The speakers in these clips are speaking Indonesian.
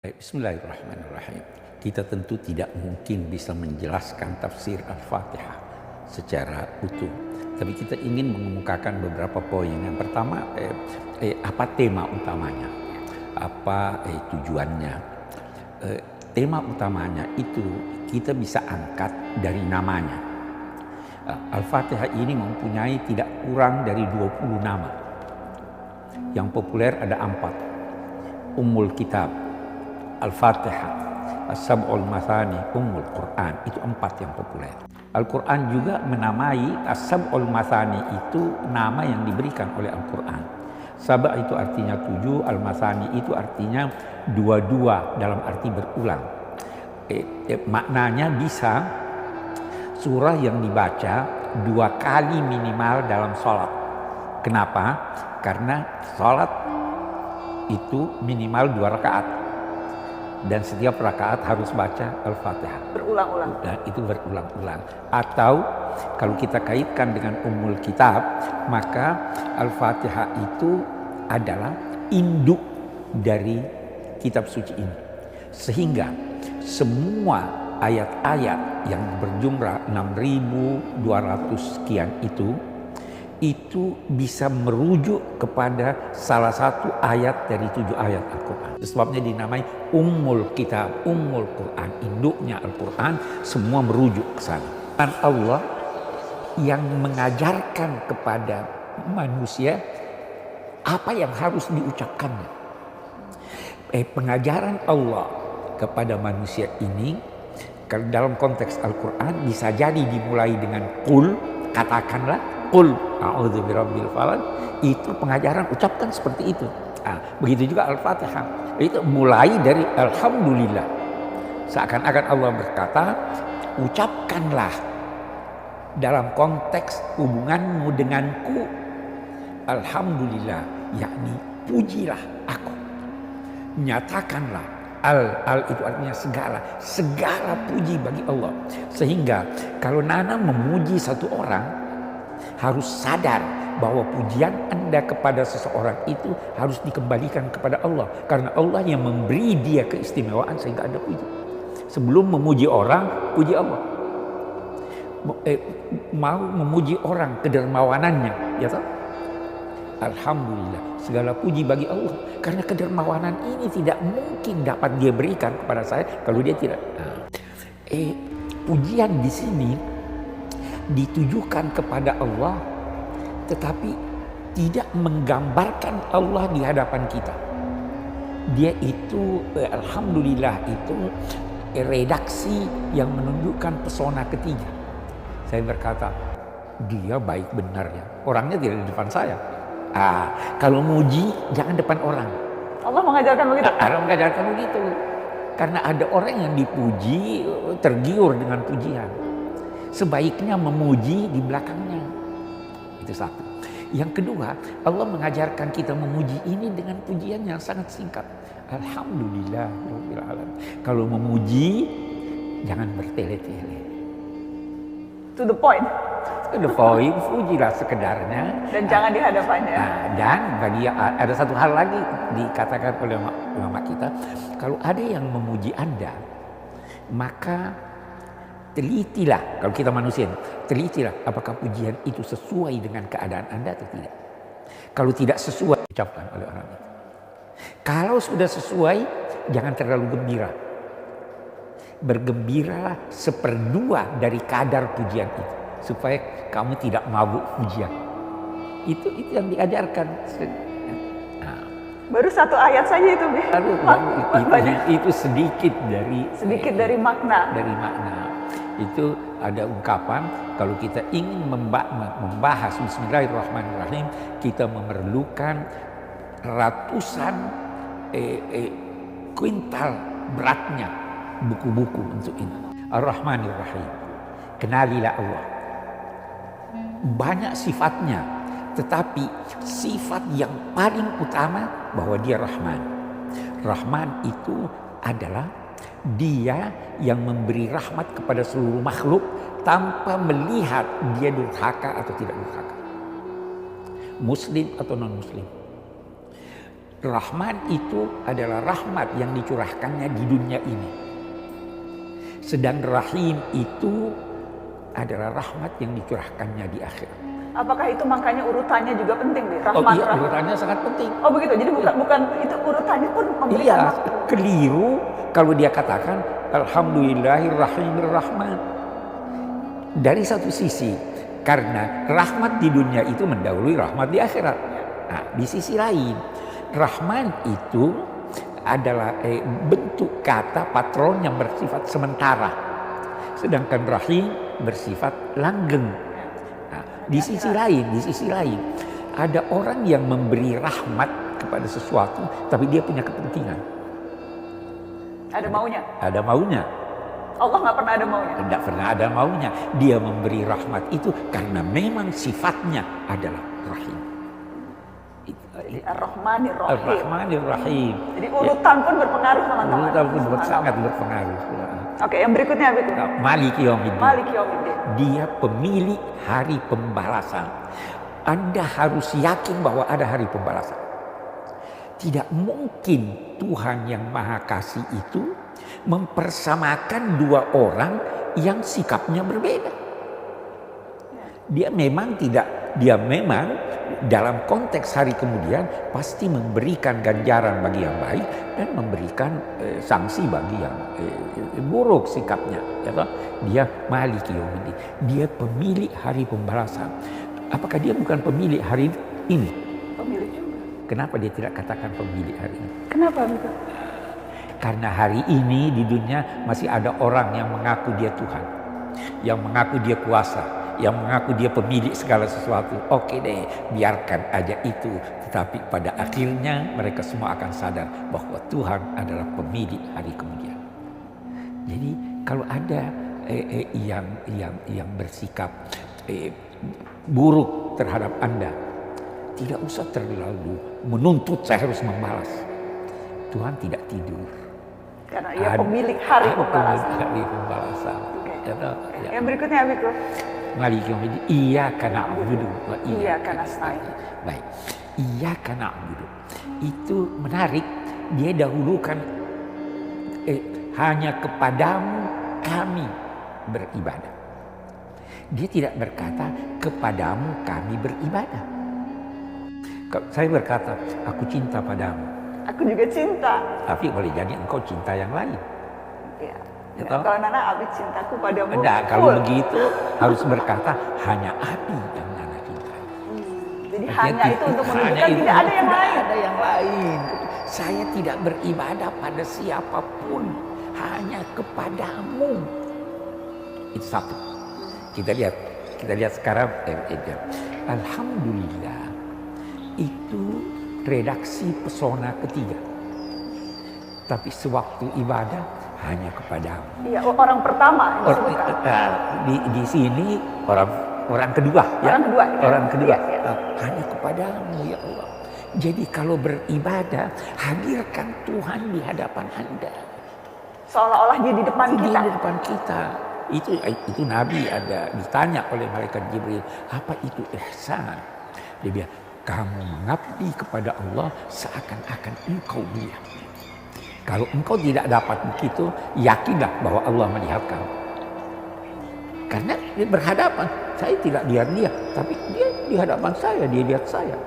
Bismillahirrahmanirrahim. Kita tentu tidak mungkin bisa menjelaskan tafsir Al-Fatihah secara utuh. Tapi kita ingin mengemukakan beberapa poin. Yang pertama, apa tema utamanya? Apa tujuannya? Tema utamanya itu kita bisa angkat dari namanya. Al-Fatihah ini mempunyai tidak kurang dari 20 nama. Yang populer ada 4. Ummul Kitab, Al-Fatihah, As-Sab'ul Mathani, Ummul Quran. Itu 4 yang populer. Al-Quran juga menamai As-Sab'ul Mathani, itu nama yang diberikan oleh Al-Quran. Sab' itu artinya 7, Al-Mathani itu artinya 22 dalam arti berulang. Maknanya bisa surah yang dibaca 2 kali minimal dalam sholat. Kenapa? Karena sholat itu minimal 2 rakaat. Dan setiap rakaat harus baca Al-Fatihah. Berulang-ulang. Dan itu berulang-ulang. Atau kalau kita kaitkan dengan Ummul Kitab, maka Al-Fatihah itu adalah induk dari kitab suci ini. Sehingga semua ayat-ayat yang berjumlah 6.200 sekian itu bisa merujuk kepada salah satu ayat dari 7 ayat Al-Quran. Sebabnya dinamai Ummul Kitab, Ummul Quran, induknya Al-Quran, semua merujuk ke sana. Dan Allah yang mengajarkan kepada manusia apa yang harus diucapkannya. Pengajaran Allah kepada manusia ini dalam konteks Al-Quran bisa jadi dimulai dengan qul, katakanlah, qul a'udzu birabbil falaq, itu pengajaran ucapkan seperti itu. Begitu juga Al-Fatihah, itu mulai dari alhamdulillah. Seakan-akan Allah berkata, ucapkanlah dalam konteks hubunganmu denganku alhamdulillah, yakni pujilah aku. Nyatakanlah, al itu artinya segala puji bagi Allah. Sehingga kalau Nana memuji satu orang, harus sadar bahwa pujian Anda kepada seseorang itu harus dikembalikan kepada Allah. Karena Allah yang memberi dia keistimewaan sehingga Anda puji. Sebelum memuji orang, puji Allah. Mau memuji orang kedermawanannya, ya toh? Alhamdulillah, segala puji bagi Allah. Karena kedermawanan ini tidak mungkin dapat dia berikan kepada saya kalau dia tidak. Pujian di sini ditujukan kepada Allah, tetapi tidak menggambarkan Allah di hadapan kita. Dia itu, alhamdulillah, itu redaksi yang menunjukkan pesona ketiga. Saya berkata, dia baik benar ya. Orangnya tidak di depan saya. Kalau muji jangan depan orang. Allah mengajarkan begitu. Allah mengajarkan begitu. Karena ada orang yang dipuji tergiur dengan pujian. Sebaiknya memuji di belakangnya. Itu satu. Yang kedua, Allah mengajarkan kita memuji ini dengan pujian yang sangat singkat. Alhamdulillah rabbil alamin. Kalau memuji jangan bertele-tele. To the point. To the point, pujilah sekedarnya. Dan jangan di hadapannya. Dan bagi ada satu hal lagi dikatakan oleh ulama kita, kalau ada yang memuji Anda, maka telitilah, kalau kita manusia, telitilah apakah pujian itu sesuai dengan keadaan Anda atau tidak. Kalau tidak sesuai, ucapkan oleh orang itu. Kalau sudah sesuai, jangan terlalu gembira. Bergembiralah 1/2 dari kadar pujian itu, supaya kamu tidak mabuk pujian. Itu yang diajarkan. Baru 1 ayat saja itu, itu sedikit dari makna. Dari makna. Itu ada ungkapan, kalau kita ingin membahas Bismillahirrahmanirrahim, kita memerlukan ratusan kuintal beratnya buku-buku untuk ini. Ar-Rahmanir-Rahim. Kenalilah Allah. Banyak sifatnya, tetapi sifat yang paling utama bahwa dia Rahman. Rahman itu adalah dia yang memberi rahmat kepada seluruh makhluk tanpa melihat dia durhaka atau tidak durhaka. Muslim atau non-muslim. Rahman itu adalah rahmat yang dicurahkannya di dunia ini. Sedang Rahim itu adalah rahmat yang dicurahkannya di akhirat. Apakah itu makanya urutannya juga penting, Bi? Oh Rahman, iya, Rahim. urutannya sangat penting. Oh begitu, jadi bukan itu urutannya pun memberikan Iya, waktu. keliru kalau dia katakan Alhamdulillahirrahmanirrahim. Dari satu sisi, karena rahmat di dunia itu mendahului rahmat di akhirat. Nah, di sisi lain, Rahman itu adalah bentuk kata patron yang bersifat sementara. Sedangkan Rahim bersifat langgeng. Nah, di sisi lain, ada orang yang memberi rahmat kepada sesuatu, tapi dia punya kepentingan. Ada maunya. Ada maunya. Allah nggak pernah ada maunya. Tidak pernah ada maunya. Dia memberi rahmat itu karena memang sifatnya adalah Rahim. Ar-Rahmanir-Rahim. Ar-Rahmanir-Rahim. Jadi urutan pun berpengaruh, teman-teman. Urutan pun sangat berpengaruh. Oke, yang berikutnya apa itu? Maliki Yaumiddin. Maliki Yaumiddin. Dia pemilik hari pembalasan. Anda harus yakin bahwa ada hari pembalasan. Tidak mungkin Tuhan yang Maha Kasih itu mempersamakan dua orang yang sikapnya berbeda. Dia memang dalam konteks hari kemudian pasti memberikan ganjaran bagi yang baik dan memberikan sanksi bagi yang buruk sikapnya. Ya, dia Maliki Yaumiddin. Dia pemilik hari pembalasan. Apakah dia bukan pemilik hari ini? Pemilik juga. Kenapa dia tidak katakan pemilik hari ini? Kenapa begitu? Karena hari ini di dunia masih ada orang yang mengaku dia Tuhan, yang mengaku dia kuasa, yang mengaku dia pemilik segala sesuatu. Oke deh, biarkan aja itu. Tetapi pada akhirnya mereka semua akan sadar bahwa Tuhan adalah pemilik hari kemudian. Jadi kalau ada yang bersikap buruk terhadap Anda, tidak usah terlalu menuntut saya harus membalas. Tuhan tidak tidur. Karena ia pemilik hari pembalasan. Hari pembalasan. Okay. Ya. Yang berikutnya apa itu? Maliki Yaumiddin. Iyyaka na'budu wa Iyyaka nasta'in. Baik. Iyyaka na'budu. Itu menarik. Dia dahulukan hanya kepadamu kami beribadah. Dia tidak berkata kepadamu kami beribadah. Saya berkata aku cinta padamu. Aku juga cinta. Tapi boleh jadi engkau cinta yang lain. Ya. Ya, Kalau Nana Abi cintaku padamu. Enggak, kalau begitu harus berkata hanya Abi yang Nana cintai. Jadi Dia hanya itu untuk menunjukkan itu, tidak ada yang lain. Tidak ada yang lain. Saya tidak beribadah pada siapapun, hanya kepadamu. Itu satu. Kita lihat sekarang. Alhamdulillah, itu redaksi pesona ketiga. Tapi sewaktu ibadah hanya kepadamu. Iya, orang pertama yang disebutkan. Di sini orang kedua. Orang kedua. Orang kedua. Ya. Hanya kepadamu ya Allah. Jadi kalau beribadah, hadirkan Tuhan di hadapan Anda. Seolah-olah dia di depan kita. Di depan kita. Itu Nabi ada ditanya oleh malaikat Jibril, apa itu ihsan? Dia bilang, kamu mengabdi kepada Allah seakan-akan engkau melihat. Kalau engkau tidak dapat begitu, yakinlah bahwa Allah melihat kamu. Karena dia berhadapan, saya tidak lihat dia, tapi dia di hadapan saya, dia lihat saya.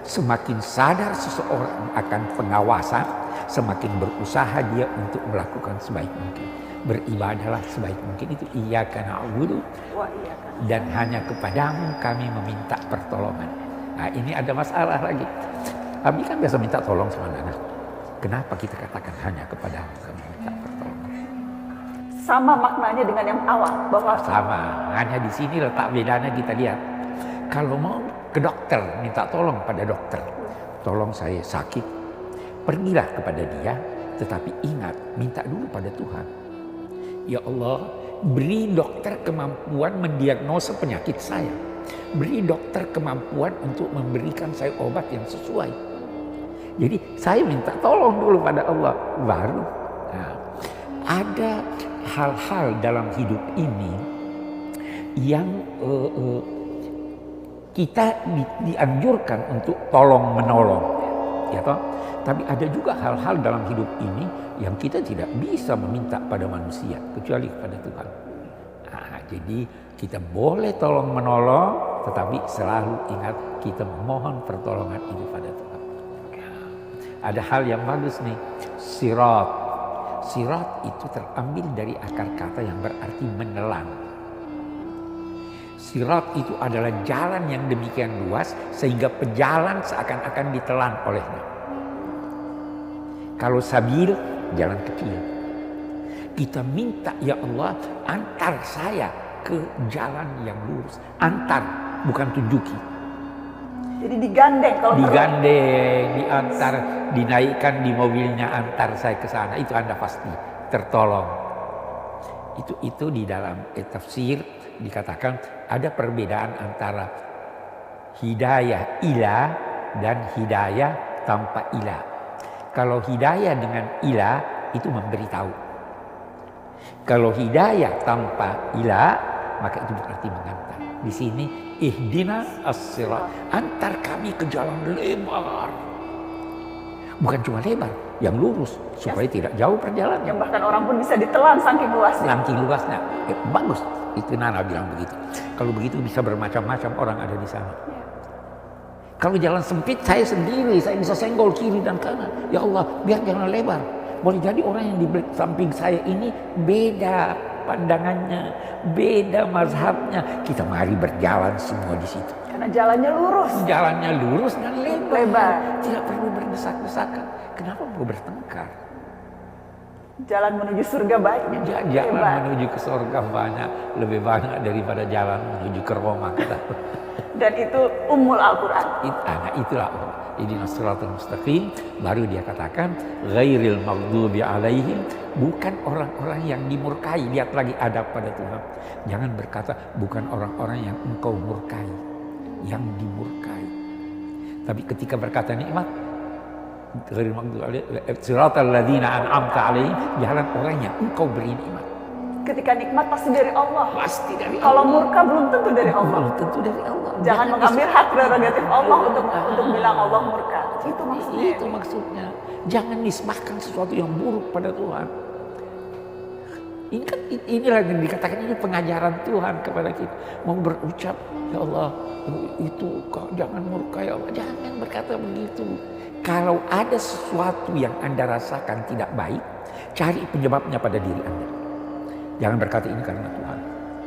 Semakin sadar seseorang akan pengawasan, semakin berusaha dia untuk melakukan sebaik mungkin. Beribadahlah sebaik mungkin, itu iyyaka na'budu dan hanya kepadamu kami meminta pertolongan. Nah ini ada masalah lagi. Abi kan biasa minta tolong sama Nana. Kenapa kita katakan hanya kepadamu kami minta pertolongan? Sama maknanya dengan yang awal, bahwa Sama, hanya di sini letak bedanya kita lihat. Kalau mau ke dokter, minta tolong pada dokter. Tolong saya sakit, pergilah kepada dia, tetapi ingat, minta dulu pada Tuhan. Ya Allah, beri dokter kemampuan mendiagnosa penyakit saya. Beri dokter kemampuan untuk memberikan saya obat yang sesuai. Jadi saya minta tolong dulu pada Allah, baru. Nah, ada hal-hal dalam hidup ini yang kita dianjurkan untuk tolong menolong, ya toh. Tapi ada juga hal-hal dalam hidup ini yang kita tidak bisa meminta pada manusia kecuali kepada Tuhan. Nah, jadi kita boleh tolong menolong, tetapi selalu ingat kita memohon pertolongan ini pada Tuhan. Ada hal yang bagus nih, sirat. Sirat itu terambil dari akar kata yang berarti menelan. Sirat itu adalah jalan yang demikian luas sehingga pejalan seakan-akan ditelan olehnya. Kalau sabil, jalan kecil. Kita minta, ya Allah, antar saya ke jalan yang lurus. Antar, bukan tunjuki. Jadi digandeng kalau Digandeng, diantar, dinaikkan di mobilnya, antar saya ke sana. Itu Anda pasti tertolong. Itu di dalam tafsir dikatakan ada perbedaan antara hidayah ila dan hidayah tanpa ila. Kalau hidayah dengan ila itu memberitahu. Kalau hidayah tanpa ila maka itu berarti mengantar. Di sini ihdina as-sirat, antar kami ke jalan lebar. Bukan cuma lebar, yang lurus supaya tidak jauh perjalanan. yang bahkan orang pun bisa ditelan saking luasnya. Saking luasnya, bagus. Itu Nana bilang begitu. Kalau begitu bisa bermacam-macam orang ada di sana. Kalau jalan sempit saya sendiri, saya bisa senggol kiri dan kanan. Ya Allah, biar jalan lebar. Boleh jadi orang yang di samping saya ini beda pandangannya, beda mazhabnya. Kita mari berjalan semua di situ. Karena jalannya lurus. Jalannya lurus dan lebar. Lebar. Tidak perlu berdesak-desakan. Kenapa mau bertengkar? Jalan menuju surga banyak. Jalan Lebar. menuju ke surga banyak, lebih banyak daripada jalan menuju ke Roma. Dan itu ummul Al-Quran. Itulah ihdinas siratal mustaqim. Baru dia katakan ghairil maghdubi alaihim, bukan orang-orang yang dimurkai. Lihat lagi adab pada Tuhan. Jangan berkata bukan orang-orang yang engkau murkai, yang dimurkai. Tapi ketika berkata nikmat, ghairil maghdubi alaihim siratal ladzina an'amta alaihim, jalan orang yang engkau beri nikmat. Ketika nikmat pasti dari Allah. Pasti dari Kalau Allah. murka belum tentu dari Allah. Belum tentu dari Allah. Jangan mengambil hak prerogatif Allah untuk bilang Allah murka. Itu maksudnya. Itu maksudnya. Jangan nisbahkan sesuatu yang buruk pada Tuhan. Inilah yang dikatakan, ini pengajaran Tuhan kepada kita. Mau berucap, ya Allah, itu kok jangan murka ya Allah. Jangan berkata begitu. Kalau ada sesuatu yang Anda rasakan tidak baik, cari penyebabnya pada diri Anda. Jangan berkata ini karena Tuhan.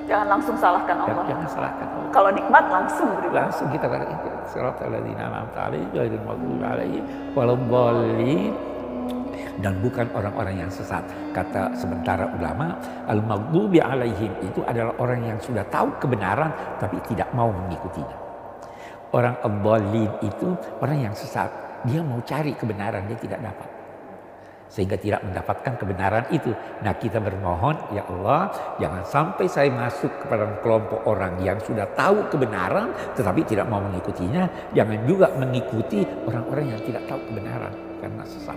Jangan langsung salahkan Allah. Jangan salahkan Allah. Kalau nikmat langsung beri. Langsung kita katakan siratal ladzina an'amta alaihim ghairil maghdubi alaihim waladdallin, dan bukan orang-orang yang sesat. Kata sementara ulama, al-maghdubi alaihim itu adalah orang yang sudah tahu kebenaran tapi tidak mau mengikutinya. Orang ad-dallin itu orang yang sesat. Dia mau cari kebenaran, dia tidak dapat. Sehingga tidak mendapatkan kebenaran itu. Nah, kita bermohon, ya Allah, jangan sampai saya masuk kepada kelompok orang yang sudah tahu kebenaran tetapi tidak mau mengikutinya. Jangan juga mengikuti orang-orang yang tidak tahu kebenaran karena sesat.